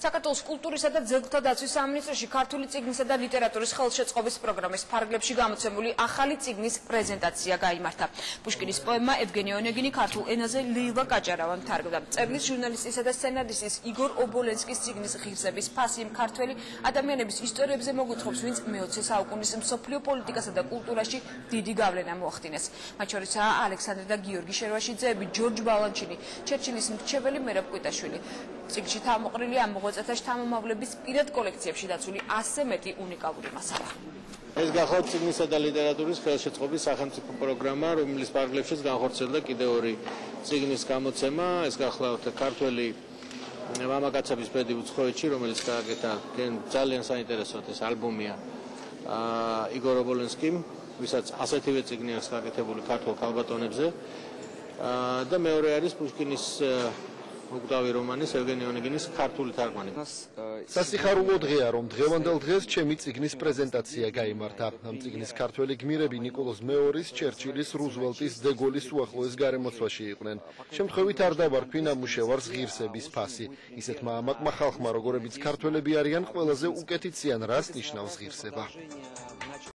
საქართველოს კულტურისა და ძეგლთა დაცვის სამინისტროში ქართული წიგნისა და ლიტერატურის ხელშეწყობის პროგრამის ფარგლებში გამოცემული ახალი წიგნის პრეზენტაცია გაიმართა. პუშკინის პოემა ევგენი ონეგინი ქართულ ენაზე ლეილა გაჭარავამ თარგმნა. წერლის ჟურნალისტისა და სცენარისტის იგორ ობოლენსკის წიგნის ღირსების ფასი ქართველი ადამიანების ისტორიებზე მოგვითხრობს, ვინც მე-20 საუკუნის მსოფლიო პოლიტიკასა და კულტურაში დიდი გავლენა მოახდინეს. მათ შორისაა ალექსანდრე და გიორგი შერვაშიძეები, ჯორჯ ბალანჩინი, ჩერჩილის მრჩეველი მერაბ კვიტაშვილი. წიგნში თავმოყრილია ამ მოღვაწეთა შთამომავლების პირად კოლექციებში დაცული 100-ზე მეტი უნიკალური მასალა. ეს გახლავთ წიგნისა და ლიტერატურის ხელშეწყობის სახელმწიფო პროგრამა, რომლის ფარგლებშიც განხორციელდა კიდევ ორი წიგნის გამოცემა. ეს გახლავთ ქართველი მამაკაცების ბედი უცხოეთში, რომელიც გააკეთა ძალიან საინტერესოდ ეს ალბომია იგორ ობოლენსკიმ, ვისაც ასეთივე წიგნი აქვს გაკეთებული ქართულ ქალბატონებზე. და მეორე არის პუშკინის უკტავი რომანის ევგენი ონეგინის ქართული თარგმანი. სასიხარულო დღეა, რომ დღევანდელ დღეს ჩემი წიგნის პრეზენტაცია გაიმართა. ამ წიგნის ქართველი გმირები ნიკოლოზ მეორის, ჩერჩილის, რუზველტის, დეგოლის უახლოეს გარემოცვაში იყვნენ. შემთხვევით არ დავარქვი ნამუშევარს ღირსების ფასი. ისეთმა ამაყმა ხალხმა, როგორებიც ქართველები არიან, ყველაზე უკეთიციან რას ნიშნავს ღირსება.